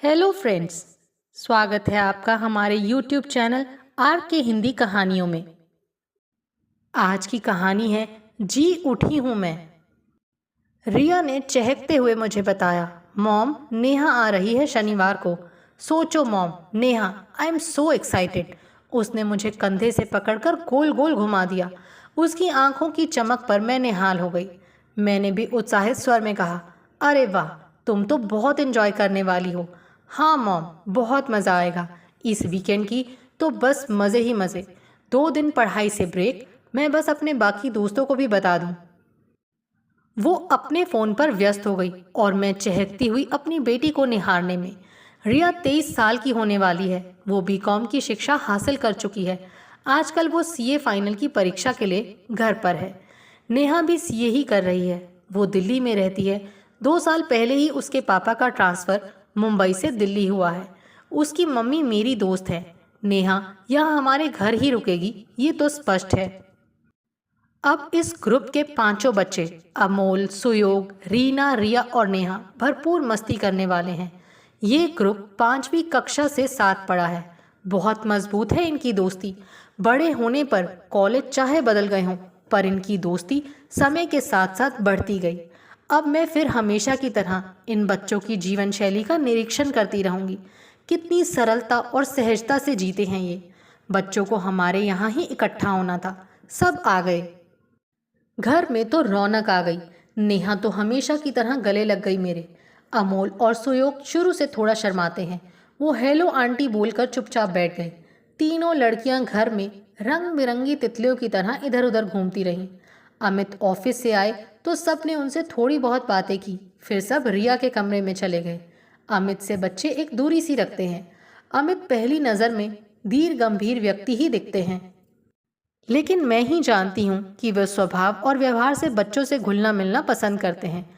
Hello friends. स्वागत है आपका हमारे यूट्यूब चैनल आर के हिंदी कहानियों में। आज की कहानी है जी उठी हूँ मैं। रिया ने चहकते हुए मुझे बताया, मॉम नेहा आ रही है शनिवार को। सोचो mom, Neha, I am so excited. उसने मुझे कंधे से पकड़कर गोल गोल घुमा दिया। उसकी आंखों की चमक पर मैं निहाल हो गई। मैंने भी उत्साहित स्वर में कहा, अरे वाह, तुम तो बहुत एंजॉय करने वाली हो। हाँ मॉम, बहुत मज़ा आएगा। इस वीकेंड की तो बस मज़े ही मज़े। 2 दिन पढ़ाई से ब्रेक। मैं बस अपने बाकी दोस्तों को भी बता दूं। वो अपने फ़ोन पर व्यस्त हो गई और मैं चहकती हुई अपनी बेटी को निहारने में। रिया 23 साल की होने वाली है। वो बीकॉम की शिक्षा हासिल कर चुकी है। आजकल वो सीए फाइनल की परीक्षा के लिए घर पर है। नेहा भी सीए ही कर रही है। वो दिल्ली में रहती है। 2 साल पहले ही उसके पापा का ट्रांसफ़र मुंबई से दिल्ली हुआ है। उसकी मम्मी मेरी दोस्त है। नेहा यहाँ हमारे घर ही रुकेगी, ये तो स्पष्ट है। अब इस ग्रुप के पांचों बच्चे अमोल, सुयोग, रीना, रिया और नेहा भरपूर मस्ती करने वाले हैं। ये ग्रुप 5वीं कक्षा से साथ पढ़ा है। बहुत मजबूत है इनकी दोस्ती। बड़े होने पर कॉलेज चाहे बदल गए हों, पर इनकी दोस्ती समय के साथ साथ बढ़ती गई। अब मैं फिर हमेशा की तरह इन बच्चों की जीवन शैली का निरीक्षण करती रहूंगी। कितनी सरलता और सहजता से जीते हैं ये। बच्चों को हमारे यहाँ ही इकट्ठा होना था। सब आ गए। घर में तो रौनक आ गई। नेहा तो हमेशा की तरह गले लग गई मेरे। अमोल और सुयोग शुरू से थोड़ा शर्माते हैं। वो हेलो आंटी बोलकर चुपचाप बैठ गए। तीनों लड़कियां घर में रंग बिरंगी तितलियों की तरह इधर उधर घूमती रहीं। अमित ऑफिस से आए तो सब ने उनसे थोड़ी बहुत बातें की। फिर सब रिया के कमरे में चले गए। अमित से बच्चे एक दूरी सी रखते हैं। अमित पहली नज़र में धीर गंभीर व्यक्ति ही दिखते हैं, लेकिन मैं ही जानती हूँ कि वे स्वभाव और व्यवहार से बच्चों से घुलना मिलना पसंद करते हैं।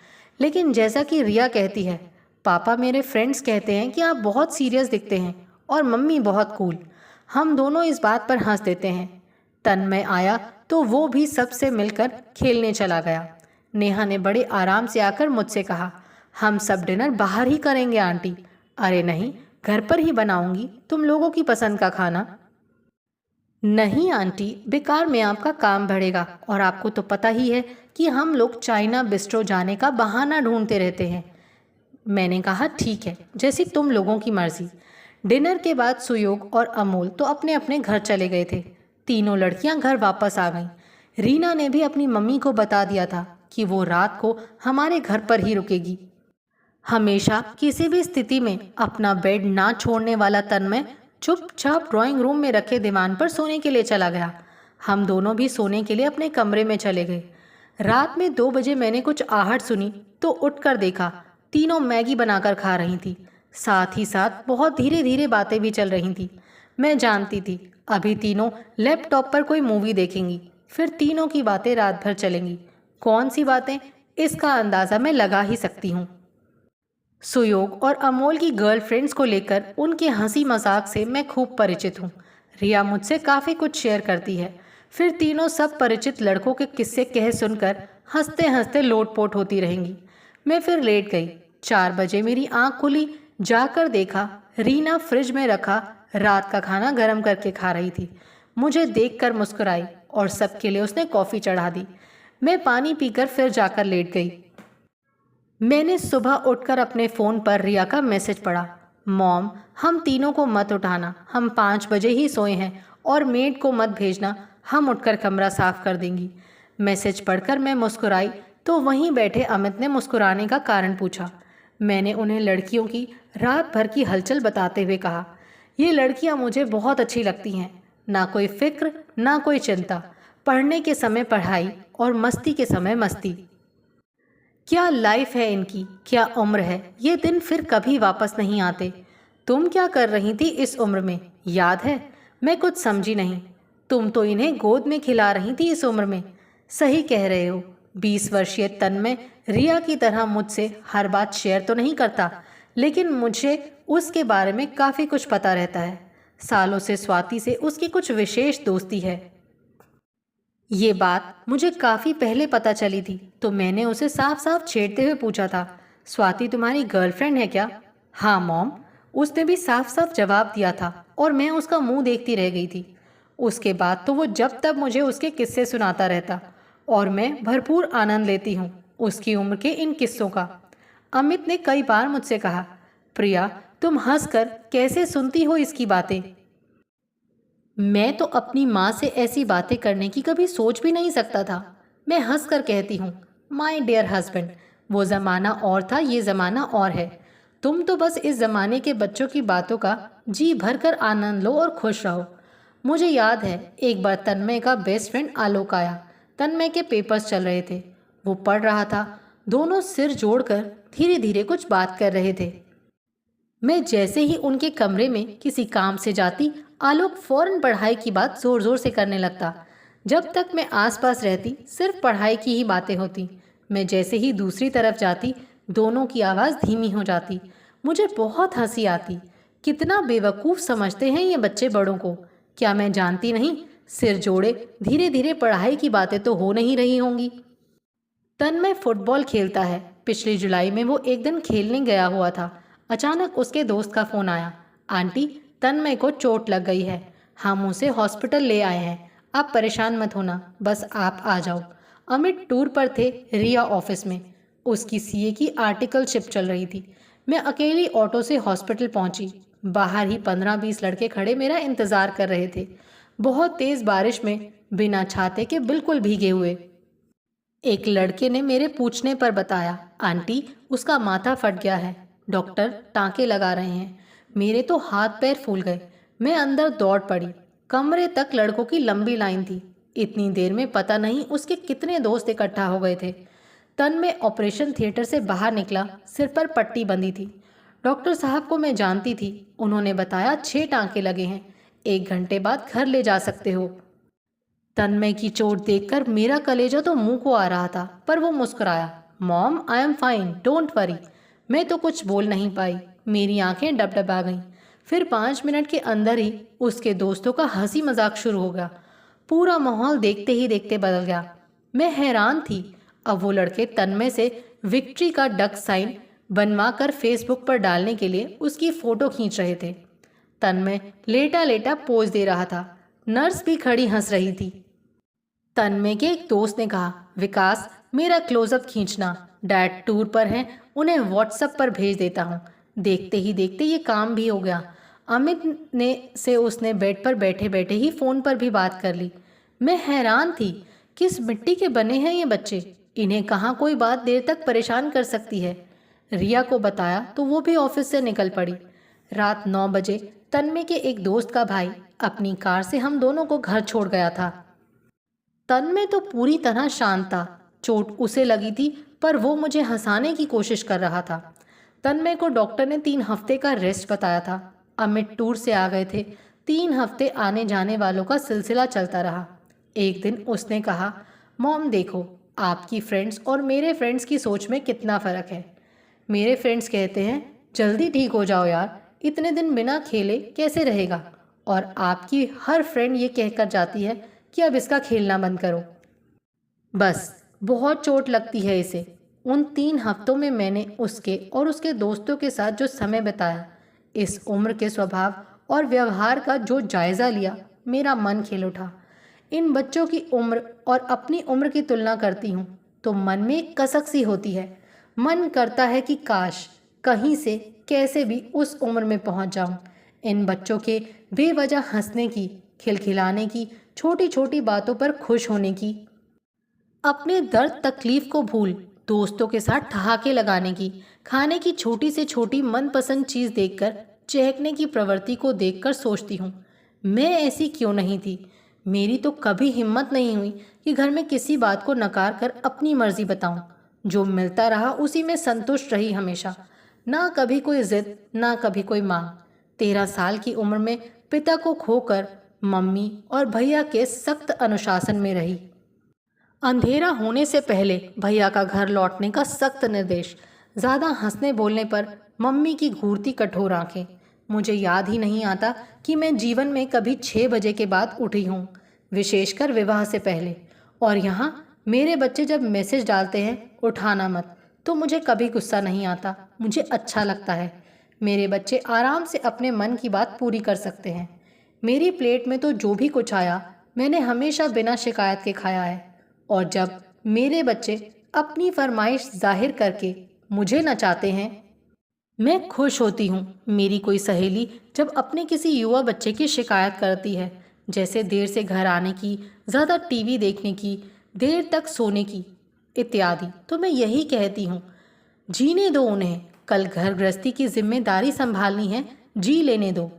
लेकिन जैसा कि रिया कहती है, पापा मेरे फ्रेंड्स कहते हैं कि आप बहुत सीरियस दिखते हैं और मम्मी बहुत कूल। हम दोनों इस बात पर हंस देते हैं। तन्मय आया तो वो भी सबसे मिलकर खेलने चला गया। नेहा ने बड़े आराम से आकर मुझसे कहा, हम सब डिनर बाहर ही करेंगे आंटी। अरे नहीं, घर पर ही बनाऊंगी तुम लोगों की पसंद का खाना। नहीं आंटी, बेकार में आपका काम बढ़ेगा और आपको तो पता ही है कि हम लोग चाइना बिस्ट्रो जाने का बहाना ढूंढते रहते हैं। मैंने कहा ठीक है, जैसी तुम लोगों की मर्जी। डिनर के बाद सुयोग और अमोल तो अपने अपने घर चले गए थे। तीनों लड़कियां घर वापस आ गईं। रीना ने भी अपनी मम्मी को बता दिया था कि वो रात को हमारे घर पर ही रुकेगी। हमेशा किसी भी स्थिति में अपना बेड ना छोड़ने वाला तन्मय चुपचाप ड्राइंग रूम में रखे दीवान पर सोने के लिए चला गया। हम दोनों भी सोने के लिए अपने कमरे में चले गए। रात में 2 बजे मैंने कुछ आहट सुनी तो उठकर देखा, तीनों मैगी बनाकर खा रही थी। साथ ही साथ बहुत धीरे धीरे बातें भी चल रही थी। मैं जानती थी अभी तीनों लैपटॉप पर कोई मूवी देखेंगी, फिर तीनों की बातें रात भर चलेंगी। कौन सी बातें, इसका अंदाज़ा मैं लगा ही सकती हूँ। सुयोग और अमोल की गर्लफ्रेंड्स को लेकर उनके हंसी मजाक से मैं खूब परिचित हूँ। रिया मुझसे काफ़ी कुछ शेयर करती है। फिर तीनों सब परिचित लड़कों के किस्से कह सुनकर हंसते हंसते लोटपोट होती रहेंगी। मैं फिर लेट गई। 4 बजे मेरी आँख खुली। जाकर देखा रीना फ्रिज में रखा रात का खाना गर्म करके खा रही थी। मुझे देखकर मुस्कुराई और सबके लिए उसने कॉफ़ी चढ़ा दी। मैं पानी पीकर फिर जाकर लेट गई। मैंने सुबह उठकर अपने फ़ोन पर रिया का मैसेज पढ़ा, मॉम हम तीनों को मत उठाना, हम 5 बजे ही सोए हैं और मेड को मत भेजना, हम उठकर कमरा साफ कर देंगी। मैसेज पढ़कर मैं मुस्कुराई तो वहीं बैठे अमित ने मुस्कुराने का कारण पूछा। मैंने उन्हें लड़कियों की रात भर की हलचल बताते हुए कहा, ये लड़कियां मुझे बहुत अच्छी लगती हैं। ना कोई फिक्र ना कोई चिंता, पढ़ने के समय पढ़ाई और मस्ती के समय मस्ती। क्या लाइफ है इनकी, क्या उम्र है। ये दिन फिर कभी वापस नहीं आते। तुम क्या कर रही थी इस उम्र में, याद है? मैं कुछ समझी नहीं। तुम तो इन्हें गोद में खिला रही थी इस उम्र में। सही कह रहे हो। 20 वर्षीय तन्मय रिया की तरह मुझसे हर बात शेयर तो नहीं करता, लेकिन मुझे उसके बारे में काफ़ी कुछ पता रहता है। सालों से स्वाति से उसकी कुछ विशेष दोस्ती है। ये बात मुझे काफ़ी पहले पता चली थी तो मैंने उसे साफ साफ छेड़ते हुए पूछा था, स्वाति तुम्हारी गर्लफ्रेंड है क्या? हाँ मॉम। उसने भी साफ साफ जवाब दिया था और मैं उसका मुंह देखती रह गई थी। उसके बाद तो वो जब तक मुझे उसके किस्से सुनाता रहता और मैं भरपूर आनंद लेती हूँ उसकी उम्र के इन किस्सों का। अमित ने कई बार मुझसे कहा, प्रिया तुम हंसकर कैसे सुनती हो इसकी बातें। मैं तो अपनी माँ से ऐसी बातें करने की कभी सोच भी नहीं सकता था। मैं हंसकर कहती हूँ, माय डियर हस्बैंड, वो ज़माना और था, ये ज़माना और है। तुम तो बस इस ज़माने के बच्चों की बातों का जी भर कर आनंद लो और खुश रहो। मुझे याद है एक बार तन्मय का बेस्ट फ्रेंड आलोक आया। तन्मय के पेपर्स चल रहे थे, वो पढ़ रहा था। दोनों सिर जोड़कर धीरे धीरे कुछ बात कर रहे थे। मैं जैसे ही उनके कमरे में किसी काम से जाती, आलोक फौरन पढ़ाई की बात जोर जोर से करने लगता। जब तक मैं आसपास रहती सिर्फ पढ़ाई की ही बातें होती। मैं जैसे ही दूसरी तरफ जाती दोनों की आवाज़ धीमी हो जाती। मुझे बहुत हंसी आती। कितना बेवकूफ़ समझते हैं ये बच्चे बड़ों को। क्या मैं जानती नहीं, सिर जोड़े धीरे धीरे पढ़ाई की बातें तो हो नहीं रही होंगी। तन्मय फुटबॉल खेलता है। पिछली जुलाई में वो एक दिन खेलने गया हुआ था। अचानक उसके दोस्त का फोन आया, आंटी तन्मय को चोट लग गई है, हम उसे हॉस्पिटल ले आए हैं, आप परेशान मत होना, बस आप आ जाओ। अमित टूर पर थे रिया ऑफिस में। उसकी सीए की आर्टिकलशिप चल रही थी। मैं अकेली ऑटो से हॉस्पिटल पहुंची। बाहर ही 15-20 लड़के खड़े मेरा इंतज़ार कर रहे थे। बहुत तेज़ बारिश में, बिना छाते के, बिल्कुल भीगे हुए। एक लड़के ने मेरे पूछने पर बताया, आंटी उसका माथा फट गया है, डॉक्टर टाँके लगा रहे हैं। मेरे तो हाथ पैर फूल गए। मैं अंदर दौड़ पड़ी। कमरे तक लड़कों की लंबी लाइन थी। इतनी देर में पता नहीं उसके कितने दोस्त इकट्ठा हो गए थे। तन्मय ऑपरेशन थिएटर से बाहर निकला, सिर पर पट्टी बंधी थी। डॉक्टर साहब को मैं जानती थी। उन्होंने बताया 6 टाँके लगे हैं, 1 घंटे बाद घर ले जा सकते हो। तन्मय की चोट देखकर मेरा कलेजा तो मुंह को आ रहा था, पर वो मुस्कुराया, mom I am fine, don't worry. मैं तो कुछ बोल नहीं पाई। मेरी आंखें डबडबा गईं। फिर 5 मिनट के अंदर ही उसके दोस्तों का हंसी मजाक शुरू हो गया। पूरा माहौल देखते ही देखते बदल गया। मैं हैरान थी। अब वो लड़के तन्मय से विक्ट्री का डक साइन बनवा कर फेसबुक पर डालने के लिए उसकी फ़ोटो खींच रहे थे। तन्मय लेटा लेटा पोज दे रहा था। नर्स भी खड़ी हंस रही थी। तन्मय के एक दोस्त ने कहा, विकास मेरा क्लोजअप खींचना, डैड टूर पर हैं, उन्हें व्हाट्सएप पर भेज देता हूँ। देखते ही देखते ये काम भी हो गया। अमित ने से उसने बेड पर बैठे बैठे ही फ़ोन पर भी बात कर ली। मैं हैरान थी, किस मिट्टी के बने हैं ये बच्चे, इन्हें कहाँ कोई बात देर तक परेशान कर सकती है। रिया को बताया तो वो भी ऑफिस से निकल पड़ी। रात 9 बजे तन्मय के एक दोस्त का भाई अपनी कार से हम दोनों को घर छोड़ गया था। तन्मय तो पूरी तरह शांत था। चोट उसे लगी थी, पर वो मुझे हंसाने की कोशिश कर रहा था। तन्मय को डॉक्टर ने 3 हफ्ते का रेस्ट बताया था। अमित टूर से आ गए थे। 3 हफ्ते आने जाने वालों का सिलसिला चलता रहा। एक दिन उसने कहा, मॉम देखो, आपकी फ्रेंड्स और मेरे फ्रेंड्स की सोच में कितना फ़र्क है। मेरे फ्रेंड्स कहते हैं जल्दी ठीक हो जाओ यार, इतने दिन बिना खेले कैसे रहेगा। और आपकी हर फ्रेंड ये कहकर जाती है कि अब इसका खेलना बंद करो, बस बहुत चोट लगती है इसे। उन 3 हफ्तों में मैंने उसके और उसके दोस्तों के साथ जो समय बिताया, इस उम्र के स्वभाव और व्यवहार का जो जायज़ा लिया, मेरा मन खिल उठा। इन बच्चों की उम्र और अपनी उम्र की तुलना करती हूँ तो मन में एक कसक सी होती है। मन करता है कि काश कहीं से कैसे भी उस उम्र में पहुँच जाऊँ। इन बच्चों के बेवजह हंसने की, खिलखिलाने की, छोटी छोटी बातों पर खुश होने की, अपने दर्द तकलीफ को भूल दोस्तों के साथ ठहाके लगाने की, खाने की छोटी से छोटी मनपसंद चीज़ देखकर चहकने की प्रवृत्ति को देखकर सोचती हूँ, मैं ऐसी क्यों नहीं थी। मेरी तो कभी हिम्मत नहीं हुई कि घर में किसी बात को नकार कर अपनी मर्जी बताऊं। जो मिलता रहा उसी में संतुष्ट रही हमेशा। ना कभी कोई जिद, ना कभी कोई मांग। 13 साल की उम्र में पिता को खोकर मम्मी और भैया के सख्त अनुशासन में रही। अंधेरा होने से पहले भैया का घर लौटने का सख्त निर्देश। ज़्यादा हंसने बोलने पर मम्मी की घूरती कठोर आंखें। मुझे याद ही नहीं आता कि मैं जीवन में कभी 6 बजे के बाद उठी हूँ, विशेषकर विवाह से पहले। और यहाँ मेरे बच्चे जब मैसेज डालते हैं उठाना मत, तो मुझे कभी गुस्सा नहीं आता, मुझे अच्छा लगता है। मेरे बच्चे आराम से अपने मन की बात पूरी कर सकते हैं। मेरी प्लेट में तो जो भी कुछ आया मैंने हमेशा बिना शिकायत के खाया है। और जब मेरे बच्चे अपनी फरमाइश जाहिर करके मुझे नचाते हैं, मैं खुश होती हूँ। मेरी कोई सहेली जब अपने किसी युवा बच्चे की शिकायत करती है, जैसे देर से घर आने की, ज़्यादा टीवी देखने की, देर तक सोने की इत्यादि, तो मैं यही कहती हूँ, जीने दो उन्हें। कल घर गृहस्थी की जिम्मेदारी संभालनी है, जी लेने दो।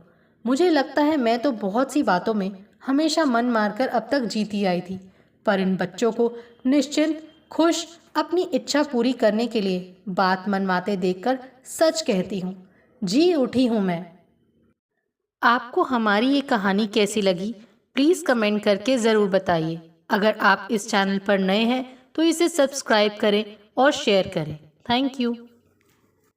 मुझे लगता है मैं तो बहुत सी बातों में हमेशा मन मारकर अब तक जीती आई थी, पर इन बच्चों को निश्चिंत खुश अपनी इच्छा पूरी करने के लिए बात मनवाते देखकर सच कहती हूँ, जी उठी हूँ मैं। आपको हमारी ये कहानी कैसी लगी, प्लीज़ कमेंट करके ज़रूर बताइए। अगर आप इस चैनल पर नए हैं तो इसे सब्सक्राइब करें और शेयर करें। Thank you.